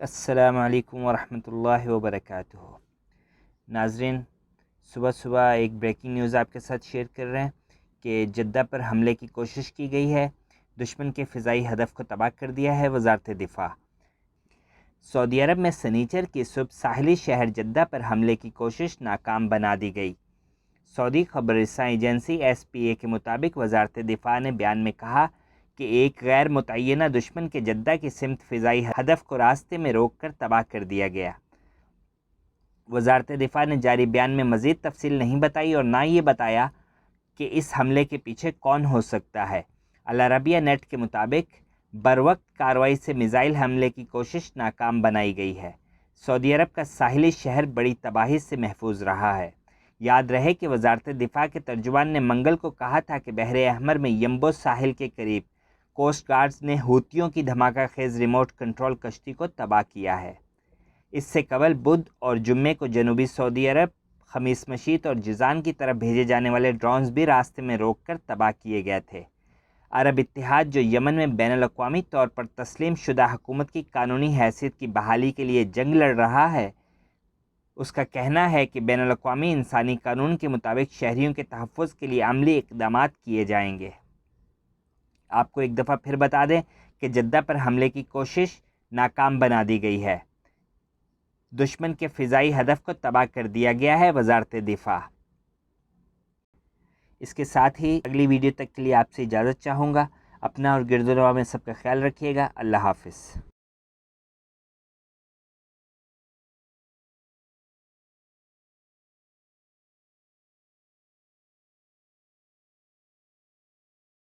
السلام علیکم ورحمۃ اللہ وبرکاتہ۔ ناظرین، صبح ایک بریکنگ نیوز آپ کے ساتھ شیئر کر رہے ہیں کہ جدہ پر حملے کی کوشش کی گئی ہے، دشمن کے فضائی ہدف کو تباہ کر دیا ہے وزارت دفاع۔ سعودی عرب میں سنیچر کی صبح ساحلی شہر جدہ پر حملے کی کوشش ناکام بنا دی گئی۔ سعودی خبر رساں ایجنسی SPA کے مطابق وزارت دفاع نے بیان میں کہا کہ ایک غیر متعینہ دشمن کے جدہ کی سمت فضائی ہدف کو راستے میں روک کر تباہ کر دیا گیا۔ وزارت دفاع نے جاری بیان میں مزید تفصیل نہیں بتائی اور نہ یہ بتایا کہ اس حملے کے پیچھے کون ہو سکتا ہے۔ العربیہ نیٹ کے مطابق بروقت کارروائی سے میزائل حملے کی کوشش ناکام بنائی گئی ہے۔ سعودی عرب کا ساحلی شہر بڑی تباہی سے محفوظ رہا ہے۔ یاد رہے کہ وزارت دفاع کے ترجمان نے منگل کو کہا تھا کہ بحر احمر میں ینبو ساحل کے قریب کوسٹ گارڈز نے حوثیوں کی دھماکہ خیز ریموٹ کنٹرول کشتی کو تباہ کیا ہے۔ اس سے قبل بدھ اور جمعے کو جنوبی سعودی عرب، خمیس مشیط اور جیزان کی طرف بھیجے جانے والے ڈرونز بھی راستے میں روک کر تباہ کیے گئے تھے۔ عرب اتحاد، جو یمن میں بین الاقوامی طور پر تسلیم شدہ حکومت کی قانونی حیثیت کی بحالی کے لیے جنگ لڑ رہا ہے، اس کا کہنا ہے کہ بین الاقوامی انسانی قانون کے مطابق شہریوں کے تحفظ کے لیے عملی اقدامات کیے جائیں گے۔ آپ کو ایک دفعہ پھر بتا دیں کہ جدہ پر حملے کی کوشش ناکام بنا دی گئی ہے، دشمن کے فضائی ہدف کو تباہ کر دیا گیا ہے وزارت دفاع۔ اس کے ساتھ ہی اگلی ویڈیو تک کے لیے آپ سے اجازت چاہوں گا۔ اپنا اور گرد و نواح میں سب کا خیال رکھیے گا۔ اللہ حافظ۔